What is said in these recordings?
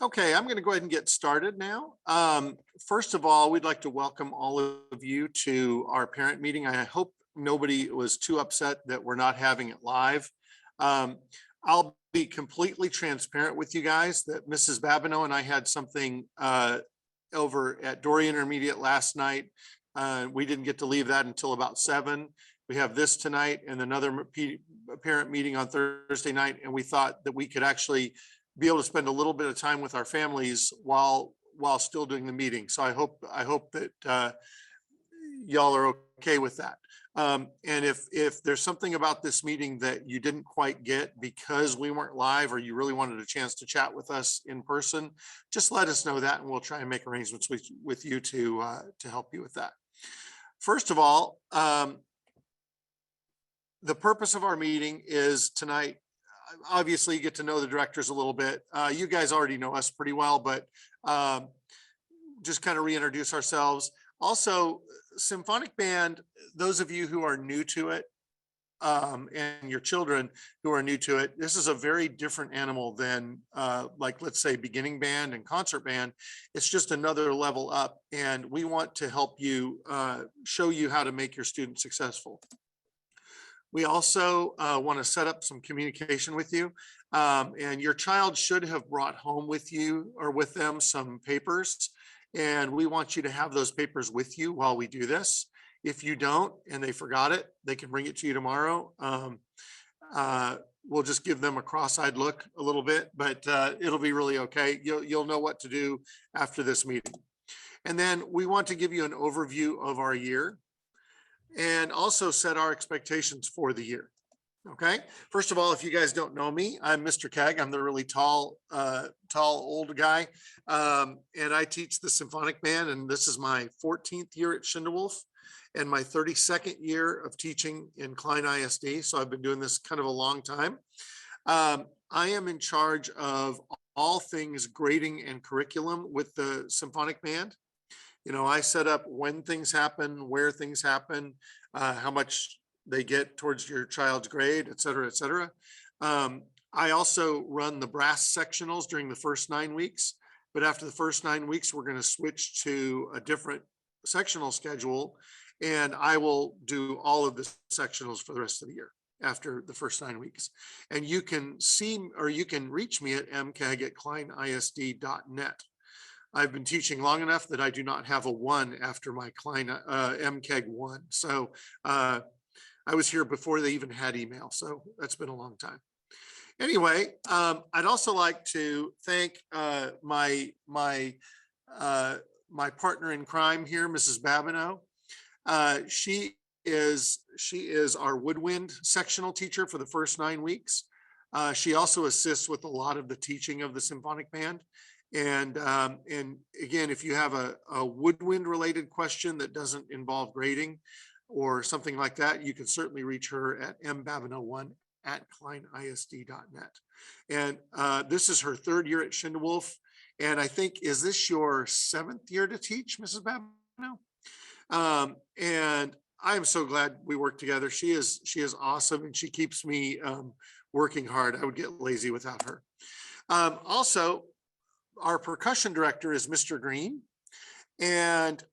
Okay, I'm going to go ahead and get started now. First of all, we'd like to welcome all of you to our parent meeting. I hope nobody was too upset that we're not having it live. Um, I'll be completely transparent with you guys that Mrs. Babineau and I had something over at Dory Intermediate last night. We didn't get to leave that until about 7. We have this tonight and another parent meeting on Thursday night, and we thought that we could actually be able to spend a little bit of time with our families while still doing the meeting. So I hope that y'all are okay with that. And if there's something about this meeting that you didn't quite get because we weren't live, or you really wanted a chance to chat with us in person, just let us know that, and we'll try and make arrangements with you to help you with that. First of all, the purpose of our meeting is tonight. Obviously, you get to know the directors a little bit. You guys already know us pretty well, but just kind of reintroduce ourselves. Also, Symphonic Band, those of you who are new to it, and your children who are new to it, this is a very different animal than like, let's say, beginning band and concert band. It's just another level up, and we want to help you, show you how to make your students successful. We also want to set up some communication with you, and your child should have brought home with you or with them some papers, and we want you to have those papers with you while we do this. If you don't and they forgot it, they can bring it to you tomorrow. We'll just give them a cross-eyed look a little bit, but it'll be really okay. You'll know what to do after this meeting. And then we want to give you an overview of our year, and also set our expectations for the year. Okay. First of all, if you guys don't know me, I'm Mr. Keg. I'm the really tall old guy. And I teach the symphonic band, and this is my 14th year at Schindelwolf and my 32nd year of teaching in Klein ISD. So I've been doing this kind of a long time. I am in charge of all things grading and curriculum with the symphonic band. You know, I set up when things happen, where things happen, how much they get towards your child's grade, et cetera, et cetera. I also run the brass sectionals during the first 9 weeks, but after the first 9 weeks, we're going to switch to a different sectional schedule, and I will do all of the sectionals for the rest of the year after the first 9 weeks. And you can see, or you can reach me at mkeg@kleinisd.net. I've been teaching long enough that I do not have a 1 after my Klein MKEG 1. So I was here before they even had email. So that's been a long time. Anyway, I'd also like to thank my partner in crime here, Mrs. Babineau. She is our woodwind sectional teacher for the first 9 weeks. She also assists with a lot of the teaching of the symphonic band. And again, if you have a woodwind related question that doesn't involve grading or something like that, you can certainly reach her at mbabino1@kleinisd.net. And this is her 3rd year at Schindelwolf. And I think, is this your 7th year to teach, Mrs. Babineau? And I'm so glad we work together. She is awesome, and she keeps me working hard. I would get lazy without her. Also, our percussion director is Mr. Green, and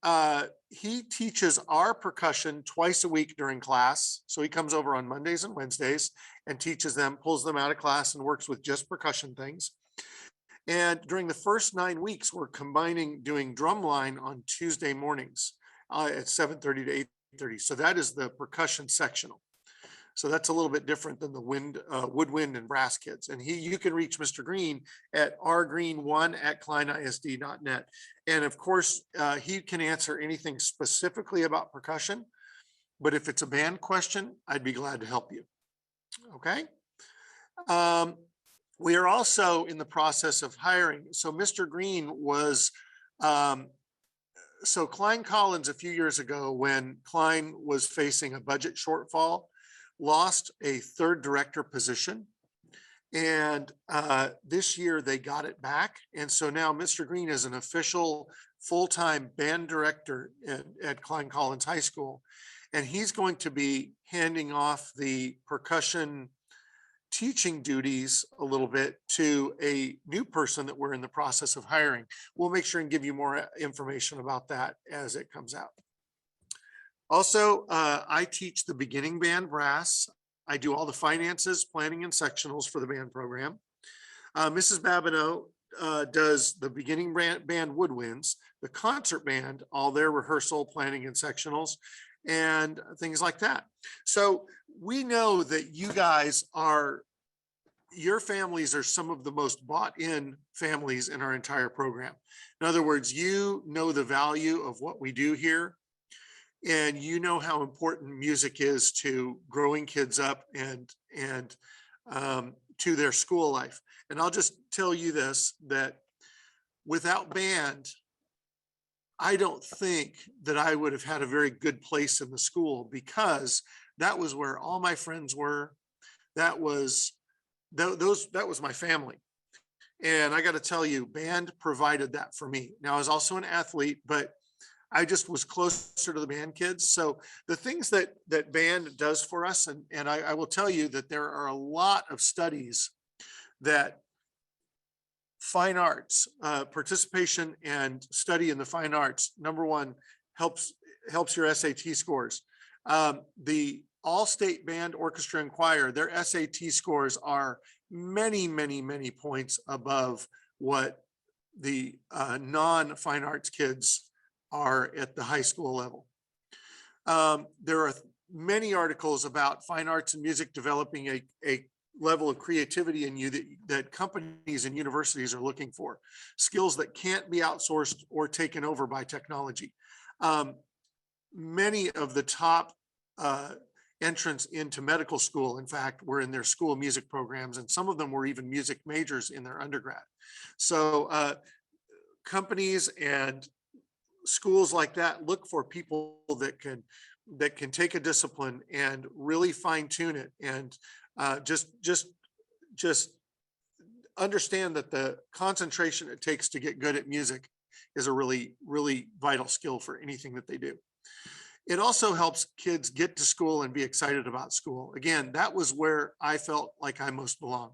he teaches our percussion twice a week during class. So he comes over on Mondays and Wednesdays and teaches them, pulls them out of class, and works with just percussion things. And during the first 9 weeks, we're combining doing drumline on Tuesday mornings at 7:30 to 8:30. So that is the percussion sectional. So that's a little bit different than the woodwind and brass kids. And you can reach Mr. Green at rgreen1@kleinisd.net. And of course, he can answer anything specifically about percussion, but if it's a band question, I'd be glad to help you. Okay. We are also in the process of hiring. So Mr. Green was, so Klein Collins a few years ago, when Klein was facing a budget shortfall, lost a 3rd director position. And this year they got it back. And so now Mr. Green is an official full-time band director at Klein Collins High School. And he's going to be handing off the percussion teaching duties a little bit to a new person that we're in the process of hiring. We'll make sure and give you more information about that as it comes out. Also, I teach the beginning band brass. I do all the finances, planning, and sectionals for the band program. Mrs. Babineau does the beginning band woodwinds, the concert band, all their rehearsal, planning, and sectionals, and things like that. So we know that you guys are, your families are some of the most bought in families in our entire program. In other words, you know the value of what we do here, and you know how important music is to growing kids up and to their school life. And I'll just tell you this, that without band, I don't think that I would have had a very good place in the school, because that was where all my friends were. That was my family. And I got to tell you, band provided that for me. Now, I was also an athlete, but I just was closer to the band kids. So the things that band does for us, and I will tell you that there are a lot of studies that fine arts, participation and study in the fine arts, number one, helps your SAT scores. The All-State Band, Orchestra, and Choir, their SAT scores are many, many, many points above what the non-fine arts kids are at the high school level. There are many articles about fine arts and music developing a level of creativity in you that companies and universities are looking for, skills that can't be outsourced or taken over by technology. Many of the top entrants into medical school, in fact, were in their school music programs, and some of them were even music majors in their undergrad. So companies and schools like that look for people that can take a discipline and really fine tune it, and just understand that the concentration it takes to get good at music is a really, really vital skill for anything that they do. It also helps kids get to school and be excited about school. Again, that was where I felt like I most belonged.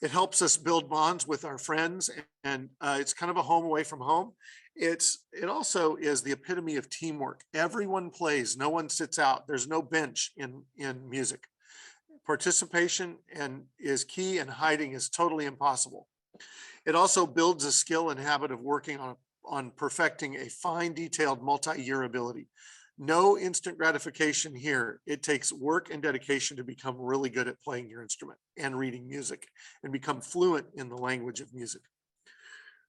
It helps us build bonds with our friends, and it's kind of a home away from home. It also is the epitome of teamwork. Everyone plays, no one sits out. There's no bench in music. Participation is key, and hiding is totally impossible. It also builds a skill and habit of working on perfecting a fine, detailed, multi-year ability. No instant gratification here. It takes work and dedication to become really good at playing your instrument and reading music and become fluent in the language of music.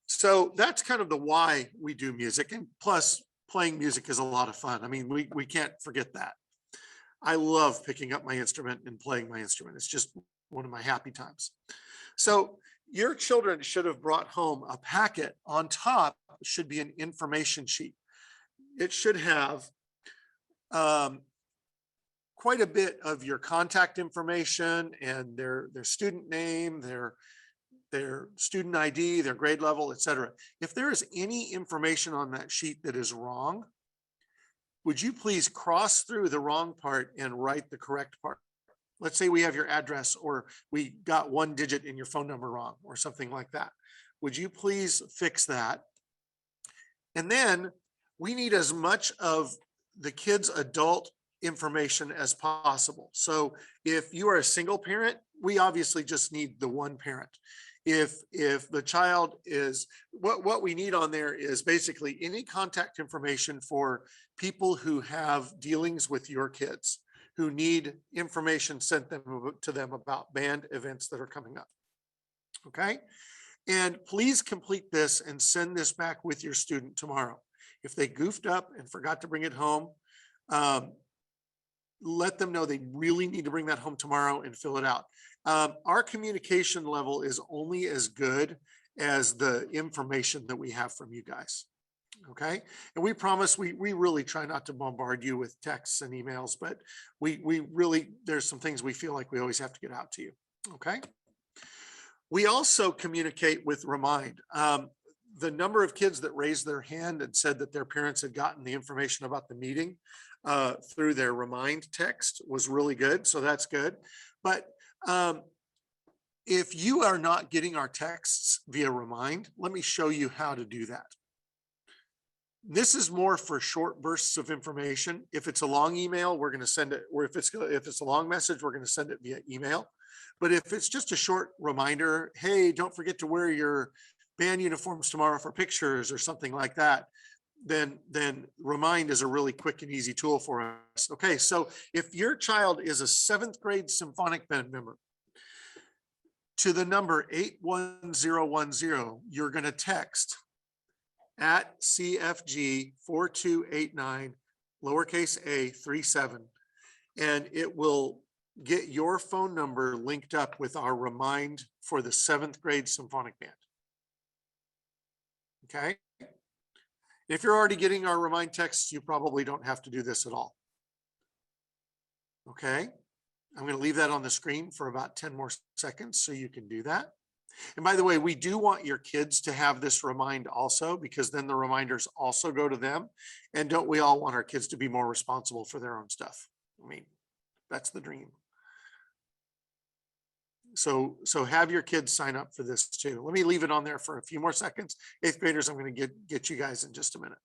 So that's kind of the why we do music. And plus, playing music is a lot of fun. I mean, we can't forget that. I love picking up my instrument and playing my instrument. It's just one of my happy times. So your children should have brought home a packet. On top should be an information sheet. It should have quite a bit of your contact information and their student name, their student ID, their grade level, etc. If there is any information on that sheet that is wrong, would you please cross through the wrong part and write the correct part? Let's say we have your address, or we got one digit in your phone number wrong, or something like that. Would you please fix that? And then we need as much of the kid's adult information as possible. So if you are a single parent, we obviously just need the one parent. If the child is, what we need on there is basically any contact information for people who have dealings with your kids, who need information sent to them about band events that are coming up. Okay. And please complete this and send this back with your student tomorrow. If they goofed up and forgot to bring it home, let them know they really need to bring that home tomorrow and fill it out. Our communication level is only as good as the information that we have from you guys. Okay. And we promise we really try not to bombard you with texts and emails, but we really, there's some things we feel like we always have to get out to you. Okay. We also communicate with Remind. The number of kids that raised their hand and said that their parents had gotten the information about the meeting through their Remind text was really good. So that's good. But If you are not getting our texts via Remind, let me show you how to do that. This is more for short bursts of information. If it's a long email, we're going to send it, or if it's a long message, we're going to send it via email. But if it's just a short reminder, hey, don't forget to wear your band uniforms tomorrow for pictures or something like that, then Remind is a really quick and easy tool for us. Okay, so if your child is a 7th grade symphonic band member, to the number 81010, you're going to text at CFG 4289 lowercase a 37, and it will get your phone number linked up with our Remind for the 7th grade symphonic band. Okay. If you're already getting our Remind texts, you probably don't have to do this at all. Okay. I'm going to leave that on the screen for about 10 more seconds so you can do that. And by the way, we do want your kids to have this Remind also, because then the reminders also go to them. And don't we all want our kids to be more responsible for their own stuff? I mean, that's the dream. So have your kids sign up for this too. Let me leave it on there for a few more seconds. 8th graders, I'm going to get you guys in just a minute.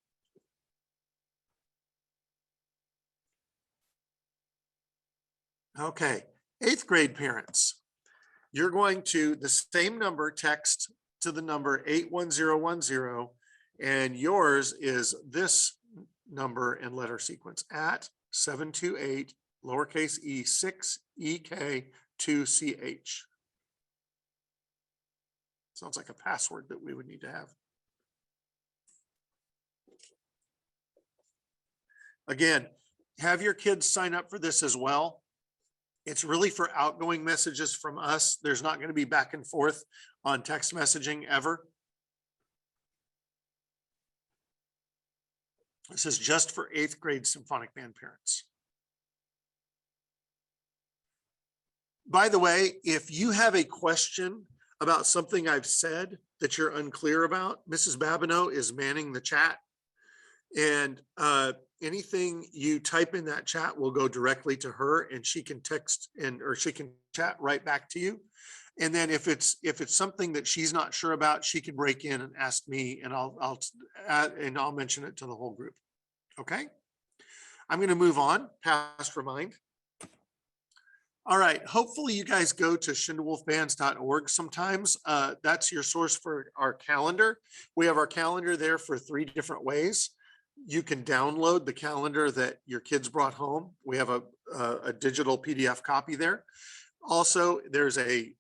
Okay, 8th grade parents, you're going to the same number text to the number 81010, and yours is this number and letter sequence at 728 lowercase e 6 ek 2 ch. Sounds like a password that we would need to have. Again, have your kids sign up for this as well. It's really for outgoing messages from us. There's not going to be back and forth on text messaging ever. This is just for 8th grade symphonic band parents. By the way, if you have a question about something I've said that you're unclear about, Mrs. Babineau is manning the chat. And anything you type in that chat will go directly to her, and she can text or she can chat right back to you. And then if it's something that she's not sure about, she can break in and ask me, and I'll mention it to the whole group. Okay. I'm going to move on past Remind. All right. Hopefully you guys go to shindawolfbands.org sometimes. That's your source for our calendar. We have our calendar there for 3 different ways. You can download the calendar that your kids brought home. We have a digital PDF copy there. Also, there's 2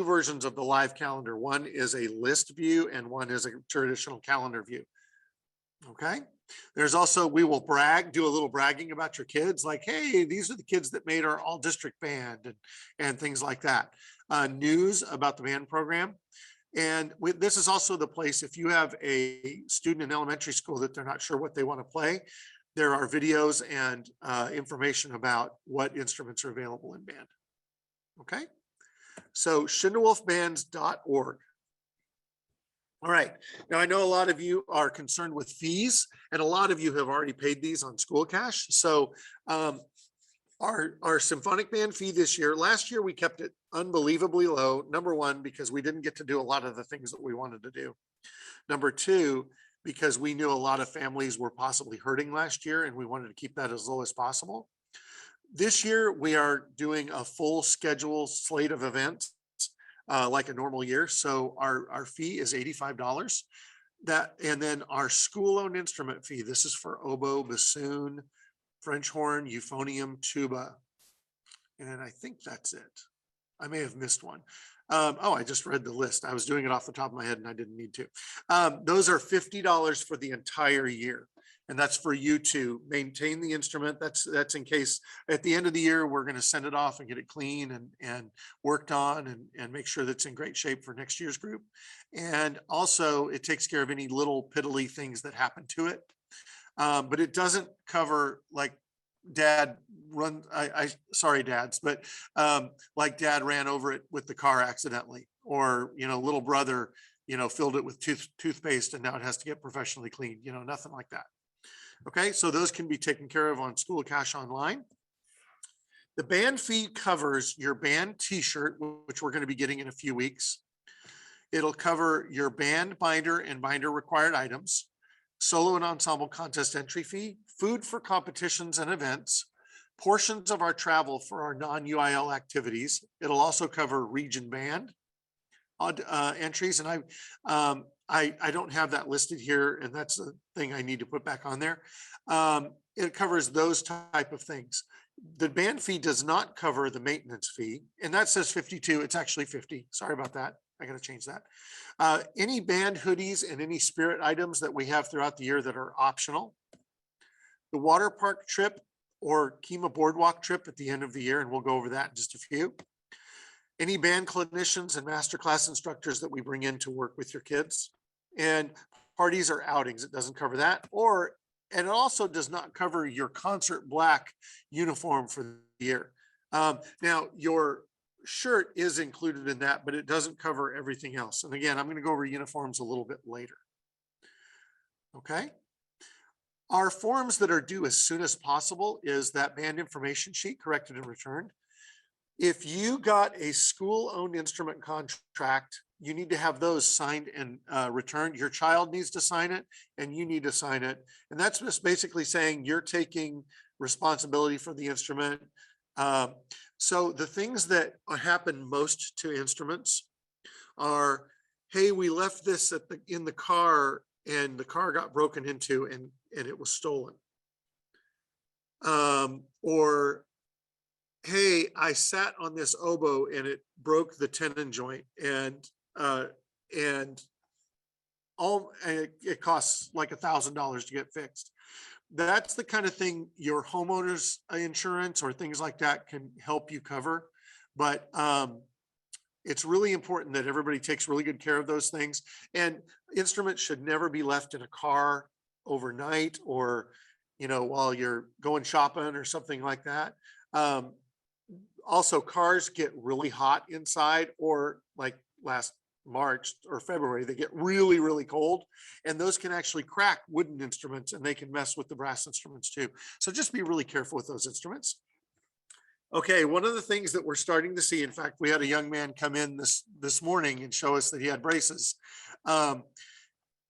versions of the live calendar. One is a list view and one is a traditional calendar view. Okay. There's also, we will do a little bragging about your kids, like, hey, these are the kids that made our all district band and things like that. News about the band program. And this is also the place, if you have a student in elementary school that they're not sure what they want to play, there are videos and information about what instruments are available in band. Okay. So shindawolfbands.org. All right. Now, I know a lot of you are concerned with fees, and a lot of you have already paid these on School Cash. So our symphonic band fee this year, last year we kept it unbelievably low. Number 1, because we didn't get to do a lot of the things that we wanted to do. Number 2, because we knew a lot of families were possibly hurting last year, and we wanted to keep that as low as possible. This year, we are doing a full schedule slate of events like a normal year. So our fee is $85. And then our school-owned instrument fee, this is for oboe, bassoon, French horn, euphonium, tuba. And I think that's it. I may have missed one. I just read the list. I was doing it off the top of my head and I didn't need to. Those are $50 for the entire year. And that's for you to maintain the instrument. That's in case at the end of the year, we're going to send it off and get it clean and worked on and make sure that's in great shape for next year's group. And also it takes care of any little piddly things that happen to it. But it doesn't cover like dad run, sorry dads, but like dad ran over it with the car accidentally, or, little brother, filled it with toothpaste and now it has to get professionally cleaned, nothing like that. Okay, so those can be taken care of on School Cash Online. The band fee covers your band t-shirt, which we're going to be getting in a few weeks. It'll cover your band binder and binder required items, solo and ensemble contest entry fee, food for competitions and events, portions of our travel for our non-UIL activities. It'll also cover region band entries, and I don't have that listed here, and that's the thing I need to put back on there. It covers those type of things. The band fee does not cover the maintenance fee, and that says 52. It's actually 50. Sorry about that. I got to change that. Any band hoodies and any spirit items that we have throughout the year that are optional. The water park trip or Kima Boardwalk trip at the end of the year, and we'll go over that in just a few. Any band clinicians and masterclass instructors that we bring in to work with your kids. And parties or outings, it doesn't cover that. And it also does not cover your concert black uniform for the year. Now, your shirt is included in that, but it doesn't cover everything else. And again, I'm going to go over uniforms a little bit later. Okay. Our forms that are due as soon as possible is that band information sheet, corrected and returned. If you got a school-owned instrument contract, you need to have those signed and returned. Your child needs to sign it, and you need to sign it. And that's just basically saying you're taking responsibility for the instrument. So the things that happen most to instruments are, hey, we left this in the car, and the car got broken into, and it was stolen. Or, hey, I sat on this oboe and it broke the tendon joint, and it costs like $1,000 to get fixed. That's the kind of thing your homeowner's insurance or things like that can help you cover. But it's really important that everybody takes really good care of those things. And instruments should never be left in a car overnight, or, while you're going shopping or something like that. Also, cars get really hot inside, or like last March or February, they get really, really cold, and those can actually crack wooden instruments, and they can mess with the brass instruments too. So just be really careful with those instruments. Okay, one of the things that we're starting to see, in fact, we had a young man come in this morning and show us that he had braces.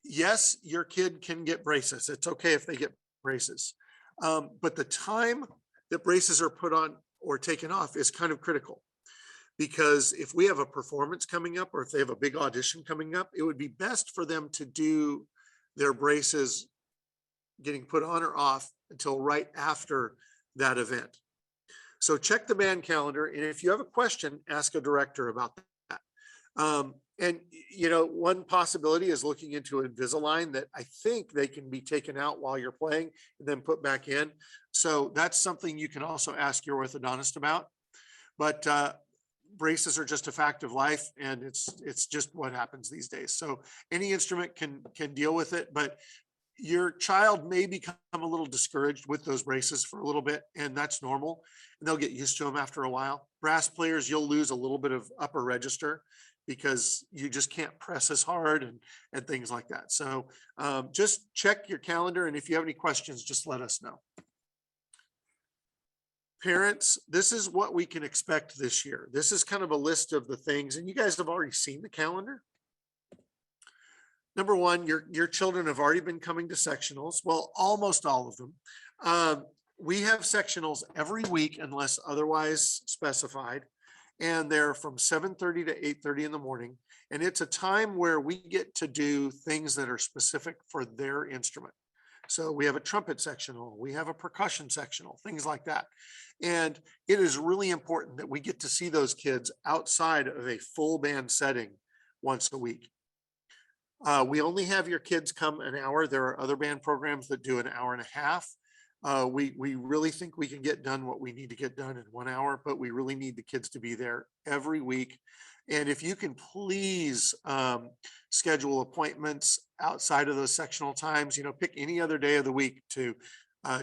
Yes, your kid can get braces. It's okay if they get braces. But the time that braces are put on or taken off is kind of critical, because if we have a performance coming up, or if they have a big audition coming up, it would be best for them to do their braces getting put on or off until right after that event. So check the band calendar, and if you have a question, ask a director about that. And one possibility is looking into Invisalign that I think they can be taken out while you're playing and then put back in. So that's something you can also ask your orthodontist about. But braces are just a fact of life, and it's just what happens these days. So any instrument can deal with it, but your child may become a little discouraged with those braces for a little bit, and that's normal, and they'll get used to them after a while. Brass players, you'll lose a little bit of upper register because you just can't press as hard and things like that. So just check your calendar, and if you have any questions, just let us know. Parents, this is what we can expect this year. This is kind of a list of the things, and you guys have already seen the calendar. Number one, your children have already been coming to sectionals. Well, almost all of them. We have sectionals every week unless otherwise specified, and they're from 7:30 to 8:30 in the morning. And it's a time where we get to do things that are specific for their instrument. So we have a trumpet sectional, we have a percussion sectional, things like that. And it is really important that we get to see those kids outside of a full band setting once a week. We only have your kids come an hour. There are other band programs that do an hour and a half. We really think we can get done what we need to get done in 1 hour, but we really need the kids to be there every week. And if you can please schedule appointments outside of those sectional times, pick any other day of the week to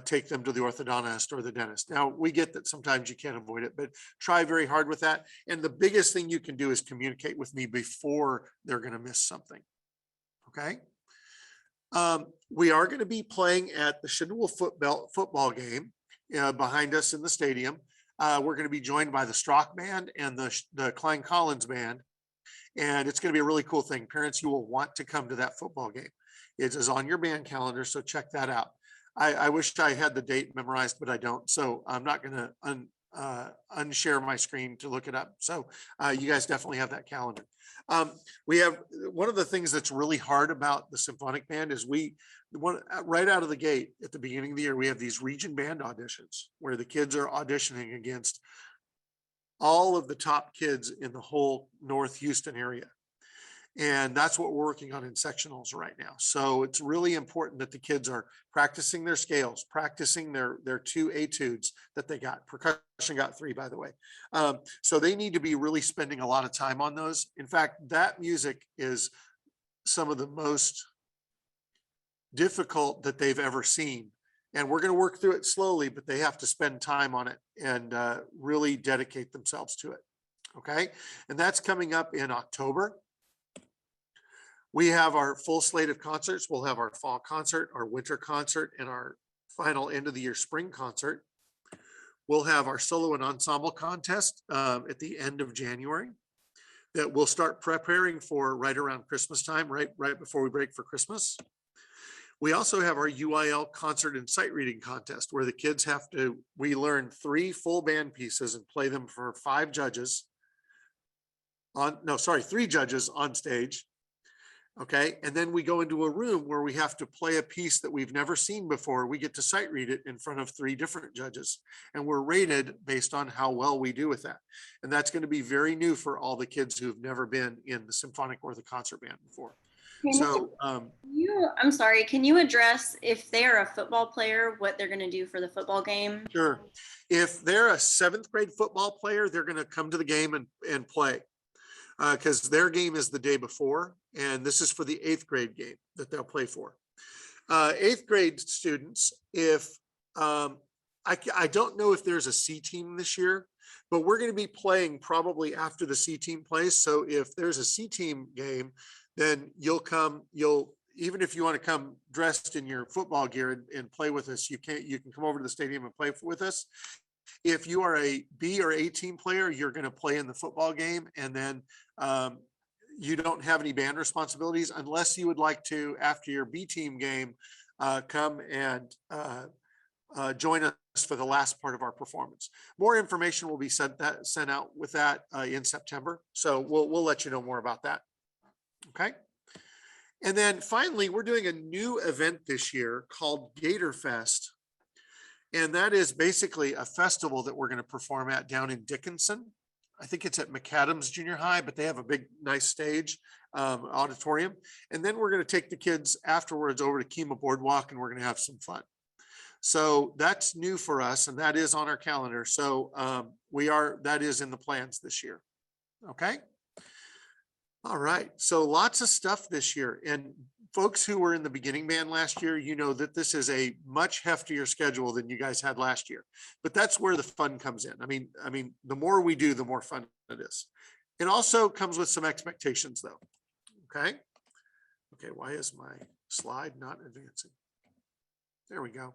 take them to the orthodontist or the dentist. Now, we get that sometimes you can't avoid it, but try very hard with that. And the biggest thing you can do is communicate with me before they're going to miss something. Okay. We are going to be playing at the Shinwell football game behind us in the stadium. We're going to be joined by the Strock Band and the Klein Collins Band. And it's going to be a really cool thing. Parents, you will want to come to that football game. It is on your band calendar, so check that out. I wish I had the date memorized, but I don't. So I'm not going to unshare my screen to look it up. So you guys definitely have that calendar. We have one of the things that's really hard about the symphonic band is right out of the gate at the beginning of the year, we have these region band auditions where the kids are auditioning against all of the top kids in the whole North Houston area. And that's what we're working on in sectionals right now. So it's really important that the kids are practicing their scales, practicing their 2 etudes that they got. Percussion got 3, by the way. So they need to be really spending a lot of time on those. In fact, that music is some of the most difficult that they've ever seen. And we're going to work through it slowly, but they have to spend time on it and really dedicate themselves to it. Okay. And that's coming up in October. We have our full slate of concerts. We'll have our fall concert, our winter concert, and our final end of the year spring concert. We'll have our solo and ensemble contest at the end of January that we'll start preparing for right around Christmas time, right before we break for Christmas. We also have our UIL concert and sight reading contest where the kids we learn 3 full band pieces and play them for 3 judges on stage. Okay. And then we go into a room where we have to play a piece that we've never seen before. We get to sight read it in front of 3 different judges, and we're rated based on how well we do with that. And that's going to be very new for all the kids who've never been in the symphonic or the concert band before. So I'm sorry, can you address if they're a football player, what they're going to do for the football game? Sure. If they're a 7th grade football player, they're going to come to the game and play because their game is the day before. And this is for the 8th grade game that they'll play for. 8th grade students, if I don't know if there's a C team this year, but we're going to be playing probably after the C team plays. So if there's a C team game, then even if you want to come dressed in your football gear and play with us, you can come over to the stadium and play with us. If you are a B or A team player, you're going to play in the football game. And then you don't have any band responsibilities unless you would like to, after your B team game, come and join us for the last part of our performance. More information will be sent out with that in September. So we'll let you know more about that. Okay. And then finally, we're doing a new event this year called Gator Fest. And that is basically a festival that we're going to perform at down in Dickinson. I think it's at McAdams Junior High, but they have a big, nice stage auditorium. And then we're going to take the kids afterwards over to Kima Boardwalk and we're going to have some fun. So that's new for us and that is on our calendar. So that is in the plans this year. Okay. All right. So lots of stuff this year. And folks who were in the beginning band last year, you know that this is a much heftier schedule than you guys had last year. But that's where the fun comes in. I mean, the more we do, the more fun it is. It also comes with some expectations though. Okay. Okay. Why is my slide not advancing? There we go.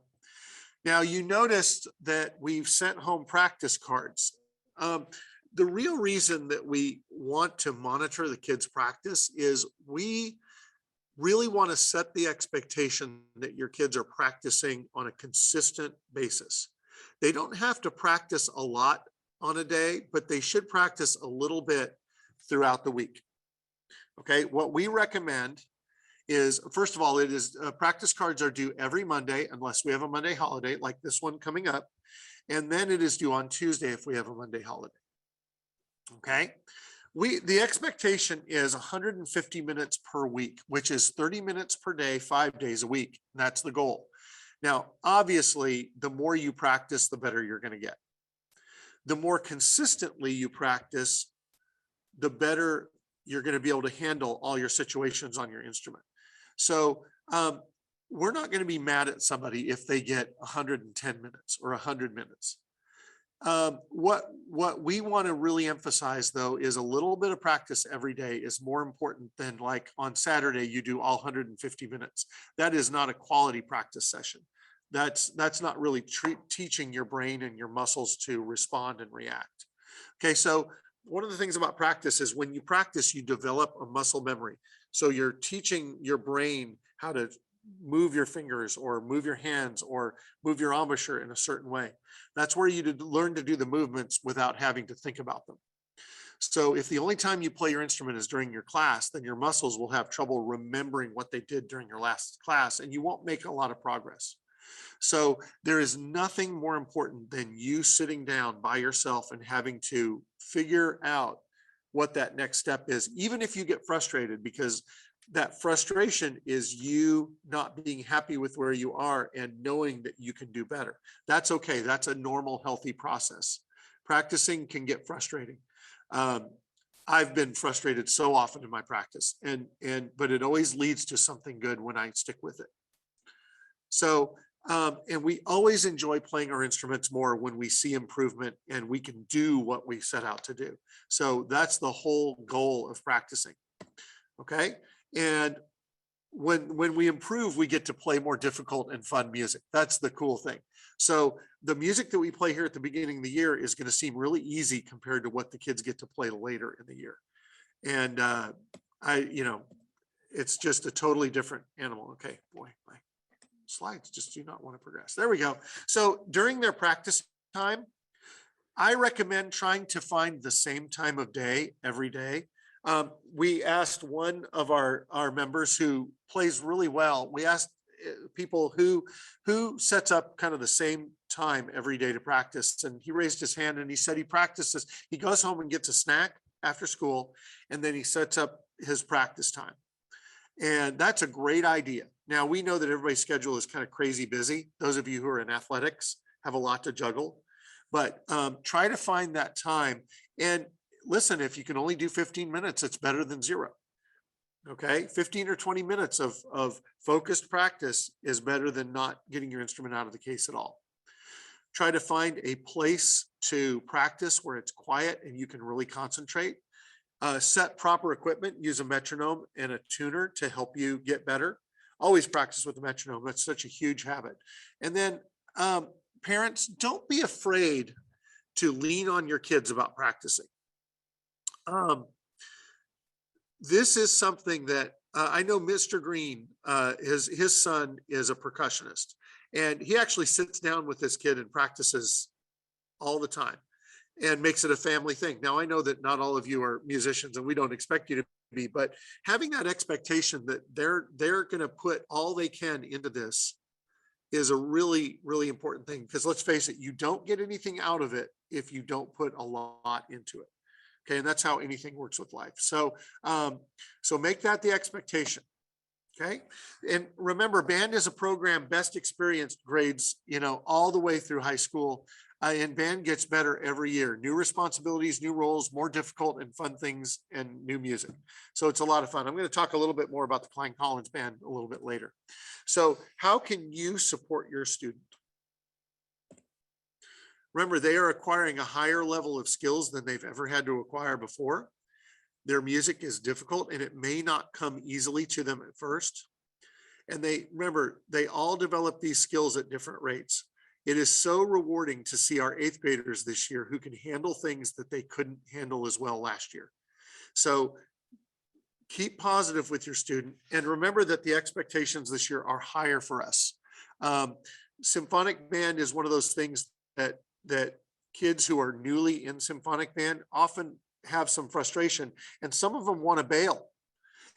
Now you noticed that we've sent home practice cards. The real reason that we want to monitor the kids' practice is we really want to set the expectation that your kids are practicing on a consistent basis. They don't have to practice a lot on a day, but they should practice a little bit throughout the week. Okay, what we recommend is, first of all, practice cards are due every Monday unless we have a Monday holiday like this one coming up. And then it is due on Tuesday if we have a Monday holiday. Okay, the expectation is 150 minutes per week, which is 30 minutes per day, 5 days a week. That's the goal. Now, obviously, the more you practice, the better you're going to get. The more consistently you practice, the better you're going to be able to handle all your situations on your instrument. So we're not going to be mad at somebody if they get 110 minutes or 100 minutes. What we want to really emphasize though is a little bit of practice every day is more important than like on Saturday you do all 150 minutes. That is not a quality practice session. That's not really teaching your brain and your muscles to respond and react. Okay, so one of the things about practice is when you practice, you develop a muscle memory. So you're teaching your brain how to move your fingers or move your hands or move your embouchure in a certain way. That's where you learn to do the movements without having to think about them. So if the only time you play your instrument is during your class, then your muscles will have trouble remembering what they did during your last class, and you won't make a lot of progress. So there is nothing more important than you sitting down by yourself and having to figure out what that next step is, even if you get frustrated, because that frustration is you not being happy with where you are and knowing that you can do better. That's okay. That's a normal, healthy process. Practicing can get frustrating. I've been frustrated so often in my practice, but it always leads to something good when I stick with it. So, and we always enjoy playing our instruments more when we see improvement and we can do what we set out to do. So that's the whole goal of practicing. Okay. And when we improve, we get to play more difficult and fun music. That's the cool thing. So the music that we play here at the beginning of the year is going to seem really easy compared to what the kids get to play later in the year. And it's just a totally different animal. Okay, boy, my slides just do not want to progress. There we go. So during their practice time, I recommend trying to find the same time of day every day. We asked one of our members who plays really well. We asked people who sets up kind of the same time every day to practice, and he raised his hand and he said he practices. He goes home and gets a snack after school, and then he sets up his practice time. And that's a great idea. Now, we know that everybody's schedule is kind of crazy busy. Those of you who are in athletics have a lot to juggle, but try to find that time. And listen, if you can only do 15 minutes, it's better than zero. Okay, 15 or 20 minutes of focused practice is better than not getting your instrument out of the case at all. Try to find a place to practice where it's quiet and you can really concentrate. Set proper equipment, use a metronome and a tuner to help you get better. Always practice with a metronome. That's such a huge habit. And then parents, don't be afraid to lean on your kids about practicing. This is something that I know Mr. Green, his son is a percussionist, and he actually sits down with this kid and practices all the time and makes it a family thing. Now, I know that not all of you are musicians and we don't expect you to be, but having that expectation that they're going to put all they can into this is a really, really important thing, because let's face it, you don't get anything out of it if you don't put a lot into it. Okay, and that's how anything works with life. So, so make that the expectation. Okay, and remember, band is a program, best experienced grades, all the way through high school. And band gets better every year. New responsibilities, new roles, more difficult and fun things, and new music. So it's a lot of fun. I'm going to talk a little bit more about the Klein Collins Band a little bit later. So how can you support your student? Remember, they are acquiring a higher level of skills than they've ever had to acquire before. Their music is difficult and it may not come easily to them at first. And they all develop these skills at different rates. It is so rewarding to see our 8th graders this year who can handle things that they couldn't handle as well last year. So keep positive with your student, and remember that the expectations this year are higher for us. Symphonic band is one of those things that kids who are newly in symphonic band often have some frustration, and some of them want to bail.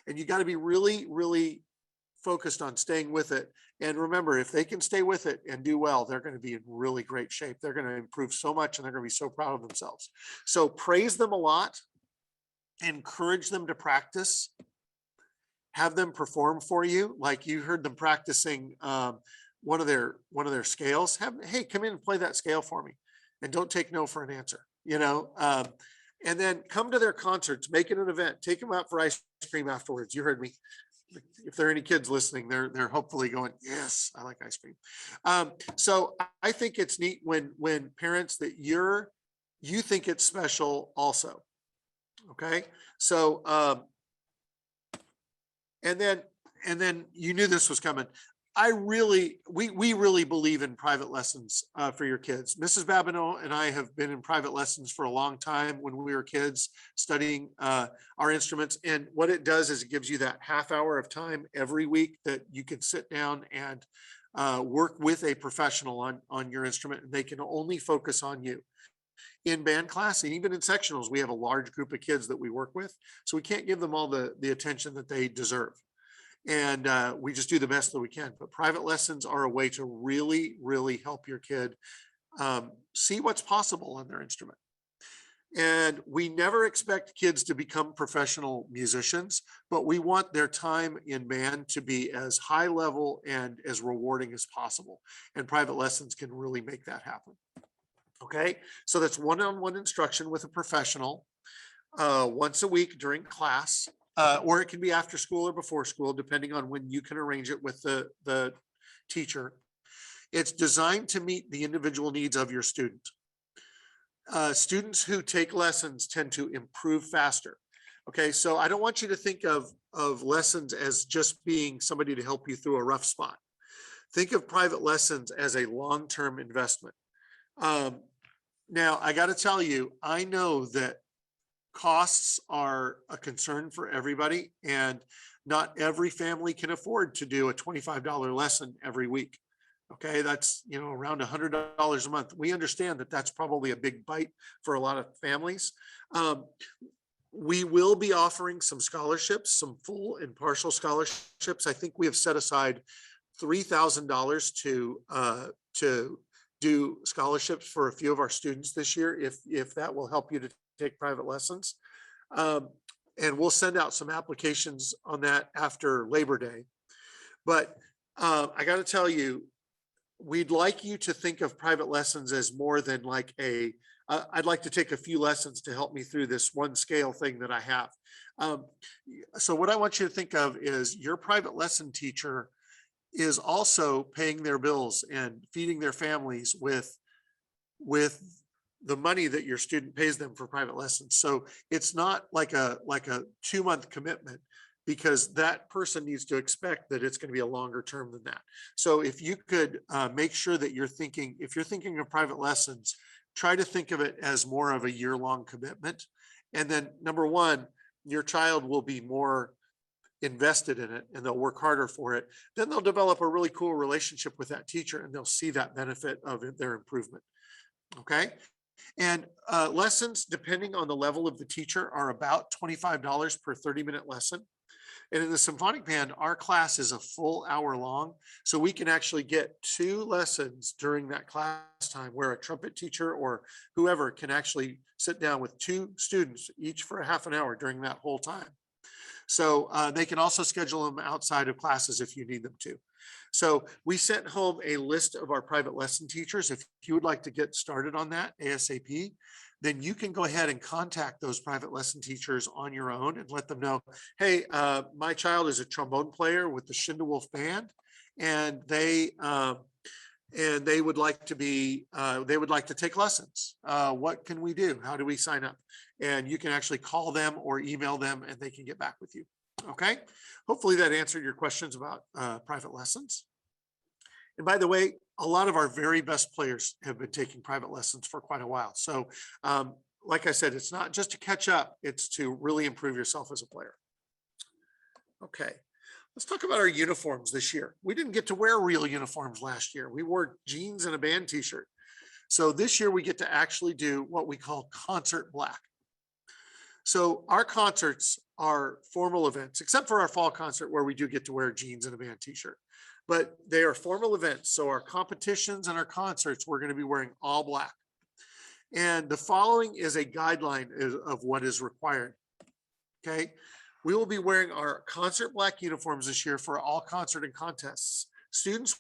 And you got to be really, really focused on staying with it. And remember, if they can stay with it and do well, they're going to be in really great shape. They're going to improve so much and they're going to be so proud of themselves. So praise them a lot, encourage them to practice, have them perform for you. Like you heard them practicing one of their scales. Hey, come in and play that scale for me, and don't take no for an answer, and then come to their concerts, make it an event, take them out for ice cream afterwards. You heard me. If there are any kids listening, they're hopefully going, yes, I like ice cream. So I think it's neat when parents that you think it's special also. Okay. So, and then you knew this was coming. we really believe in private lessons for your kids. Mrs. Babineau and I have been in private lessons for a long time when we were kids studying our instruments. And what it does is it gives you that half hour of time every week that you can sit down and work with a professional on your instrument, and they can only focus on you. In band class and even in sectionals, we have a large group of kids that we work with, so we can't give them all the attention that they deserve. And we just do the best that we can. But private lessons are a way to really, really help your kid see what's possible on their instrument. And we never expect kids to become professional musicians, but we want their time in band to be as high level and as rewarding as possible. And private lessons can really make that happen. Okay, so that's one-on-one instruction with a professional once a week during class. Or it can be after school or before school, depending on when you can arrange it with the teacher. It's designed to meet the individual needs of your student. Students who take lessons tend to improve faster. Okay, so I don't want you to think of lessons as just being somebody to help you through a rough spot. Think of private lessons as a long-term investment. Now, I got to tell you, I know that costs are a concern for everybody, and not every family can afford to do a $25 lesson every week. Okay, that's, you know, around $100 a month. We understand that that's probably a big bite for a lot of families. We will be offering some scholarships, some full and partial scholarships. I think we have set aside $3,000 to do scholarships for a few of our students this year, if that will help you to take private lessons. And we'll send out some applications on that after Labor Day. But I got to tell you, we'd like you to think of private lessons as more than like I'd like to take a few lessons to help me through this one scale thing that I have. So what I want you to think of is your private lesson teacher is also paying their bills and feeding their families with the money that your student pays them for private lessons. So it's not like a 2-month commitment, because that person needs to expect that it's going to be a longer term than that. So if you could make sure that if you're thinking of private lessons, try to think of it as more of a year-long commitment. And then number one, your child will be more invested in it and they'll work harder for it. Then they'll develop a really cool relationship with that teacher and they'll see that benefit of their improvement. Okay. And lessons, depending on the level of the teacher, are about $25 per 30-minute lesson. And in the symphonic band, our class is a full hour long. So we can actually get 2 lessons during that class time, where a trumpet teacher or whoever can actually sit down with 2 students, each for a half an hour during that whole time. So they can also schedule them outside of classes if you need them to. So we sent home a list of our private lesson teachers. If you would like to get started on that ASAP, then you can go ahead and contact those private lesson teachers on your own and let them know, hey, my child is a trombone player with the Schindewolf band, and they would like to take lessons. What can we do? How do we sign up? And you can actually call them or email them and they can get back with you. Okay. Hopefully that answered your questions about private lessons. And by the way, a lot of our very best players have been taking private lessons for quite a while. So like I said, it's not just to catch up, it's to really improve yourself as a player. Okay. Let's talk about our uniforms this year. We didn't get to wear real uniforms last year. We wore jeans and a band t-shirt. So this year we get to actually do what we call concert black. So our concerts are formal events, except for our fall concert where we do get to wear jeans and a band t-shirt, but they are formal events. So our competitions and our concerts, we're going to be wearing all black. And the following is a guideline of what is required. Okay. We will be wearing our concert black uniforms this year for all concert and contests. Students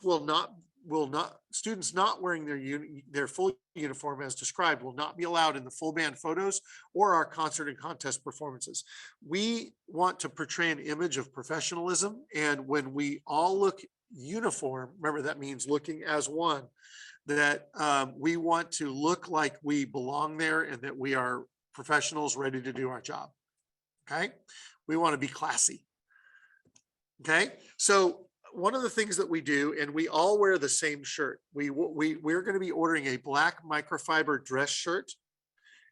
students not wearing their full uniform as described will not be allowed in the full band photos or our concert and contest performances. We want to portray an image of professionalism, and when we all look uniform, remember that means looking as one, that we want to look like we belong there and that we are professionals ready to do our job. Okay. We want to be classy. Okay. So one of the things that we do, and we all wear the same shirt. We're going to be ordering a black microfiber dress shirt,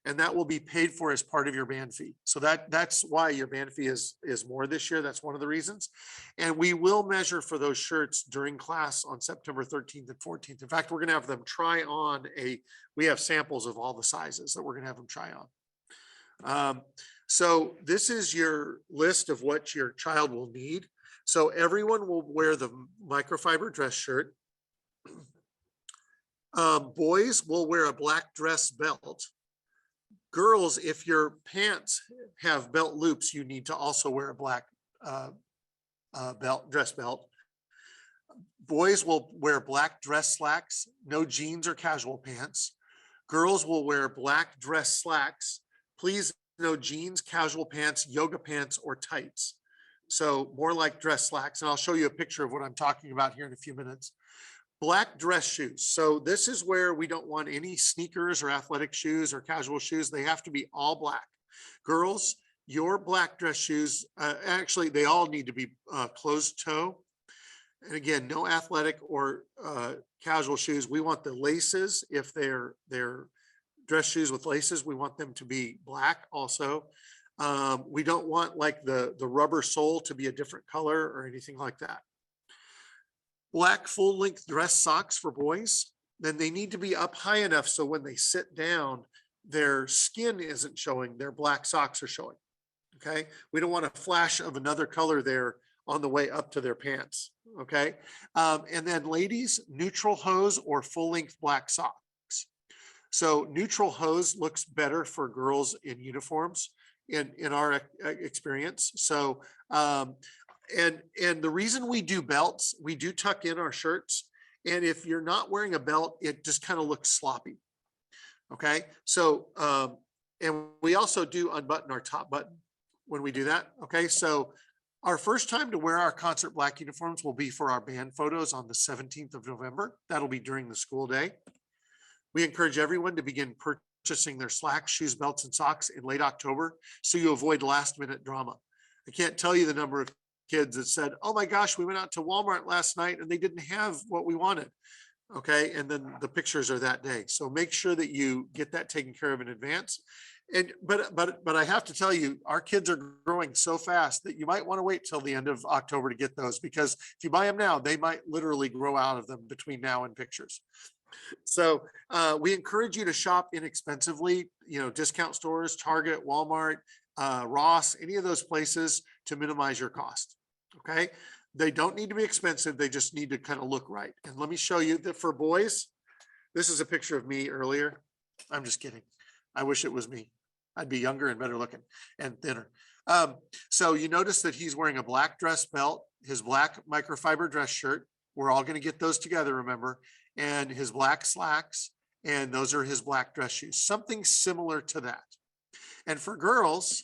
and that will be paid for as part of your band fee. So that's why your band fee is more this year. That's one of the reasons. And we will measure for those shirts during class on September 13th and 14th. In fact, we're going to have them try on we have samples of all the sizes that we're going to have them try on. So this is your list of what your child will need. So everyone will wear the microfiber dress shirt. Boys will wear a black dress belt. Girls, if your pants have belt loops, you need to also wear a black dress belt. Boys will wear black dress slacks, no jeans or casual pants. Girls will wear black dress slacks. Please, no jeans, casual pants, yoga pants, or tights. So more like dress slacks. And I'll show you a picture of what I'm talking about here in a few minutes. Black dress shoes. So this is where we don't want any sneakers or athletic shoes or casual shoes. They have to be all black. Girls, your black dress shoes, actually, they all need to be closed toe. And again, no athletic or casual shoes. We want the laces, if they're dress shoes with laces, we want them to be black also. We don't want like the rubber sole to be a different color or anything like that. Black full length dress socks for boys. Then they need to be up high enough so when they sit down, their skin isn't showing, their black socks are showing. Okay. We don't want a flash of another color there on the way up to their pants. Okay. And then ladies, neutral hose or full length black socks. So neutral hose looks better for girls in uniforms in our experience. So, and the reason we do belts, we do tuck in our shirts. And if you're not wearing a belt, it just kind of looks sloppy. Okay. So, and we also do unbutton our top button when we do that. Okay. So our first time to wear our concert black uniforms will be for our band photos on the 17th of November. That'll be during the school day. We encourage everyone to begin purchasing their slacks, shoes, belts, and socks in late October so you avoid last minute drama. I can't tell you the number of kids that said, oh my gosh, we went out to Walmart last night and they didn't have what we wanted. Okay. And then the pictures are that day. So make sure that you get that taken care of in advance. And, but I have to tell you, our kids are growing so fast that you might want to wait till the end of October to get those, because if you buy them now, they might literally grow out of them between now and pictures. So we encourage you to shop inexpensively, discount stores, Target, Walmart, Ross, any of those places to minimize your cost. Okay. They don't need to be expensive. They just need to kind of look right. And let me show you that for boys, this is a picture of me earlier. I'm just kidding. I wish it was me. I'd be younger and better looking and thinner. So you notice that he's wearing a black dress belt, his black microfiber dress shirt. We're all going to get those together, remember, and his black slacks, and those are his black dress shoes, something similar to that. And for girls,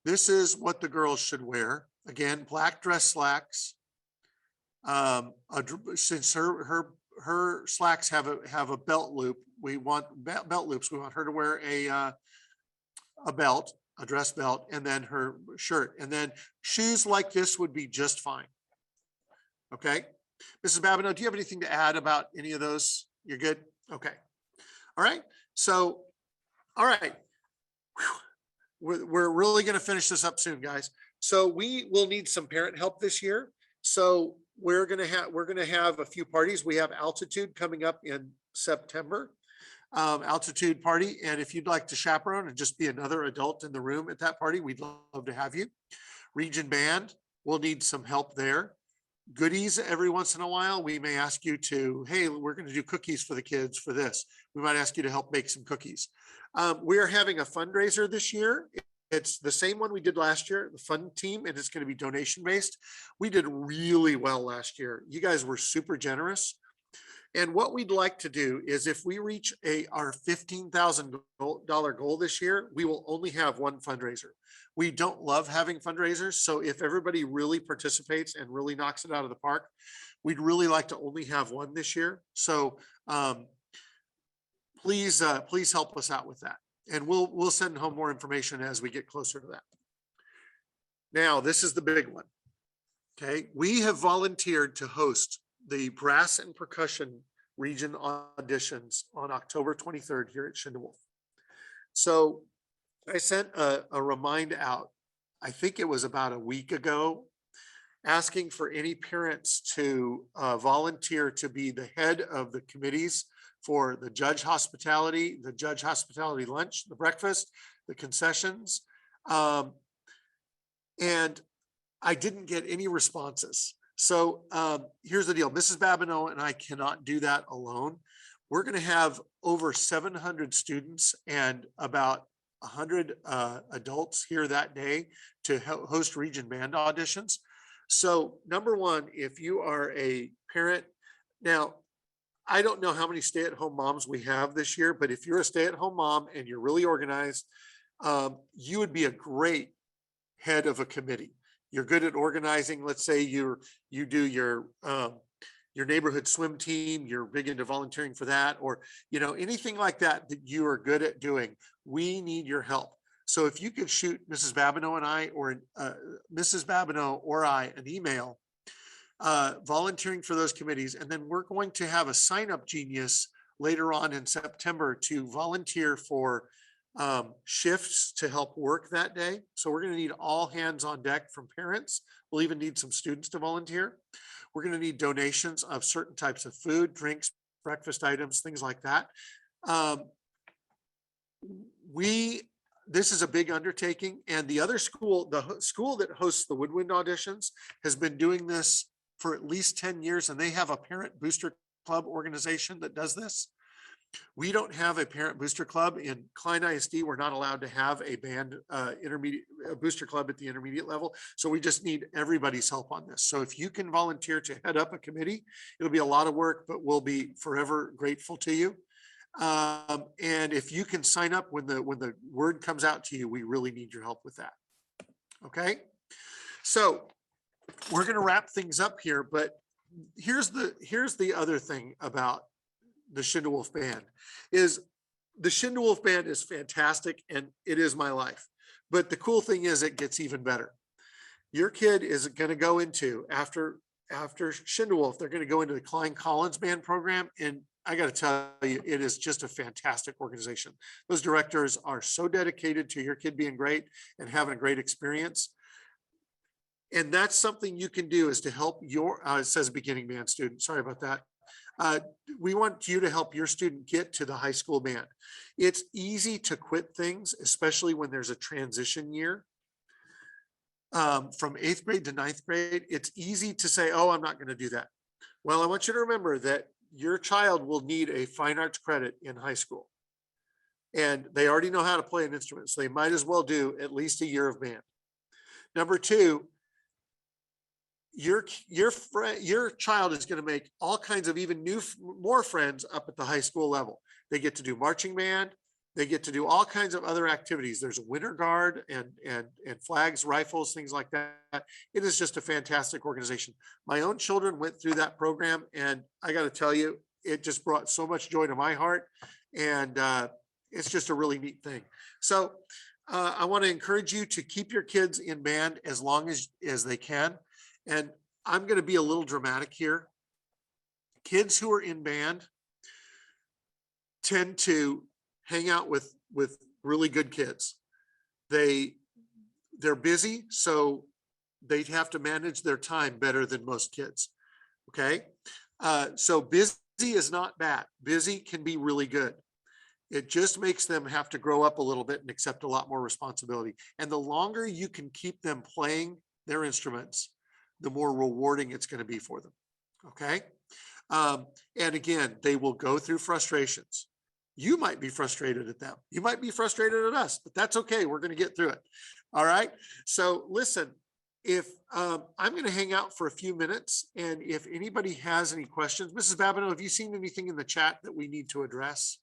this is what the girls should wear. Again, black dress slacks. Since her slacks have a belt loop, we want belt loops. We want her to wear a belt, a dress belt, and then her shirt. And then shoes like this would be just fine. Okay. Mrs. Babineau, do you have anything to add about any of those? You're good? Okay. All right. So, all right. We're really going to finish this up soon, guys. So we will need some parent help this year. So we're going to have a few parties. We have Altitude coming up in September, Altitude party. And if you'd like to chaperone and just be another adult in the room at that party, we'd love to have you. Region Band, we'll need some help there. Goodies every once in a while, we may ask you to, hey, we're going to do cookies for the kids for this. We might ask you to help make some cookies. We're having a fundraiser this year. It's the same one we did last year, the fun team, and it's going to be donation based. We did really well last year. You guys were super generous. And what we'd like to do is if we reach our $15,000 goal this year, we will only have one fundraiser. We don't love having fundraisers. So if everybody really participates and really knocks it out of the park, we'd really like to only have one this year. So please help us out with that. And we'll send home more information as we get closer to that. Now, this is the big one. Okay, we have volunteered to host the brass and percussion region auditions on October 23rd here at Schindewolf. So I sent a remind out, I think it was about a week ago, asking for any parents to volunteer to be the head of the committees for the judge hospitality lunch, the breakfast, the concessions. And I didn't get any responses. So here's the deal. Mrs. Babineau and I cannot do that alone. We're going to have over 700 students and about 100 adults here that day to host region band auditions. So number one, if you are a parent, now I don't know how many stay-at-home moms we have this year, but if you're a stay-at-home mom and you're really organized, you would be a great head of a committee. You're good at organizing. Let's say you do your neighborhood swim team. You're big into volunteering for that, or anything like that that you are good at doing. We need your help. So if you could shoot Mrs. Babineau and I, or Mrs. Babineau or I, an email volunteering for those committees, and then we're going to have a sign-up genius later on in September to volunteer for shifts to help work that day. So we're going to need all hands on deck from parents. We'll even need some students to volunteer. We're going to need donations of certain types of food, drinks, breakfast items, things like that. This is a big undertaking, and the other school, the school that hosts the Woodwind auditions, has been doing this for at least 10 years, and they have a parent booster club organization that does this. We don't have a parent booster club in Klein ISD. We're not allowed to have a band intermediate booster club at the intermediate level. So we just need everybody's help on this. So if you can volunteer to head up a committee, it'll be a lot of work, but we'll be forever grateful to you. And if you can sign up when the word comes out to you, we really need your help with that. Okay. So we're going to wrap things up here, but here's the other thing about the Schindewolf Band is the Schindewolf Band is fantastic and it is my life. But the cool thing is it gets even better. Your kid is going to go into after Schindewolf, they're going to go into the Klein Collins Band program. And I got to tell you, it is just a fantastic organization. Those directors are so dedicated to your kid being great and having a great experience. And that's something you can do, is to help your, it says beginning band student. Sorry about that. We want you to help your student get to the high school band. It's easy to quit things, especially when there's a transition year. From 8th grade to 9th grade, it's easy to say, oh, I'm not going to do that. Well, I want you to remember that your child will need a fine arts credit in high school. And they already know how to play an instrument, so they might as well do at least a year of band. Number two, your child is going to make all kinds of even more friends up at the high school level. They get to do marching band. They get to do all kinds of other activities. There's a winter guard and flags, rifles, things like that. It is just a fantastic organization. My own children went through that program, and I got to tell you, it just brought so much joy to my heart. And it's just a really neat thing. So I want to encourage you to keep your kids in band as long as they can. And I'm going to be a little dramatic here. Kids who are in band tend to hang out with really good kids. They're busy, so they have to manage their time better than most kids. Okay. So busy is not bad. Busy can be really good. It just makes them have to grow up a little bit and accept a lot more responsibility. And the longer you can keep them playing their instruments, the more rewarding it's going to be for them. Okay. And again, they will go through frustrations. You might be frustrated at them. You might be frustrated at us, but that's okay. We're going to get through it. All right. So listen, if I'm going to hang out for a few minutes, and if anybody has any questions, Mrs. Babineau, have you seen anything in the chat that we need to address?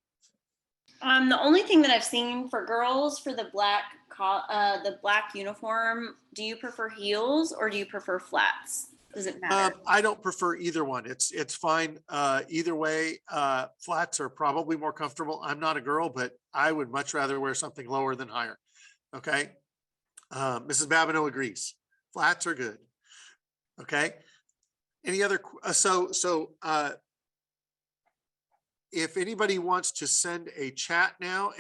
The only thing that I've seen for girls for the black uniform, do you prefer heels or do you prefer flats? Does it matter? I don't prefer either one. It's fine either way. Flats are probably more comfortable. I'm not a girl, but I would much rather wear something lower than higher. Okay. Mrs. Babineau agrees. Flats are good. Okay. Any other, if anybody wants to send a chat now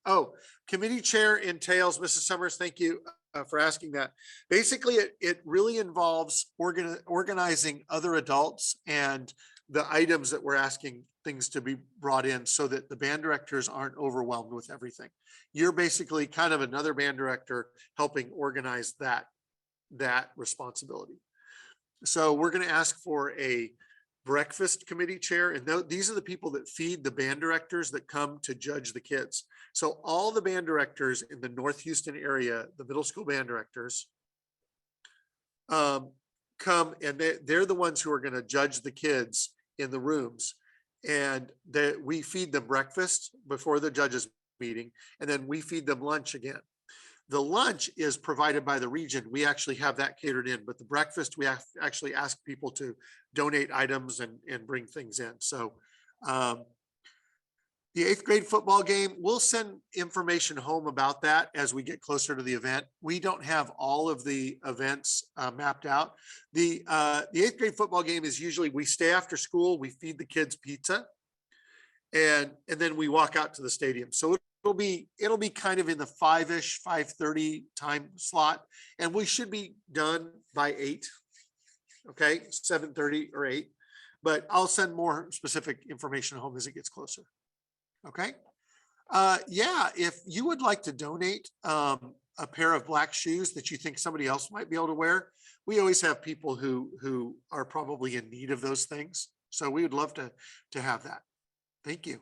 oh, committee chair entails, Mrs. Summers, thank you for asking that. Basically, it really involves organizing other adults and the items that we're asking things to be brought in so that the band directors aren't overwhelmed with everything. You're basically kind of another band director helping organize that responsibility. So we're going to ask for a breakfast committee chair, and these are the people that feed the band directors that come to judge the kids. So all the band directors in the North Houston area, the middle school band directors, come, and they're the ones who are going to judge the kids in the rooms, and we feed them breakfast before the judges meeting, and then we feed them lunch again. The lunch is provided by the region. We actually have that catered in, but the breakfast, we actually ask people to donate items and bring things in. So the 8th grade football game, we'll send information home about that as we get closer to the event. We don't have all of the events mapped out. The 8th grade football game is usually, we stay after school, we feed the kids pizza, and then we walk out to the stadium. So it'll be kind of in the 5-ish, 5:30 time slot, and we should be done by 8. Okay, 7:30 or 8, but I'll send more specific information home as it gets closer. Okay. Yeah, if you would like to donate a pair of black shoes that you think somebody else might be able to wear, we always have people who are probably in need of those things. So we would love to have that. Thank you.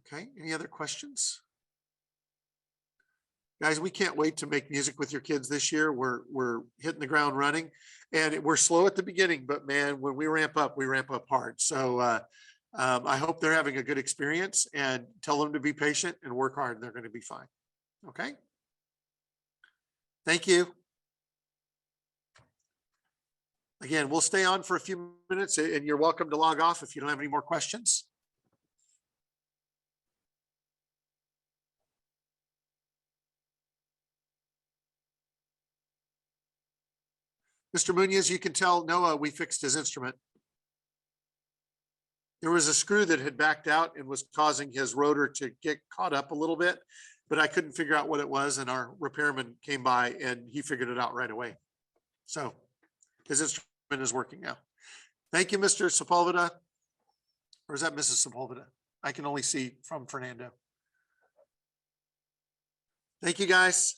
Okay, any other questions? Guys, we can't wait to make music with your kids this year. We're hitting the ground running, and we're slow at the beginning, but man, when we ramp up hard. So I hope they're having a good experience, and tell them to be patient and work hard, and they're going to be fine. Okay. Thank you. Again, we'll stay on for a few minutes, and you're welcome to log off if you don't have any more questions. Mr. Munoz, you can tell Noah we fixed his instrument. There was a screw that had backed out and was causing his rotor to get caught up a little bit, but I couldn't figure out what it was, and our repairman came by and he figured it out right away. So his instrument is working now. Thank you, Mr. Sepulveda. Or is that Mrs. Sepulveda? I can only see from Fernando. Thank you, guys.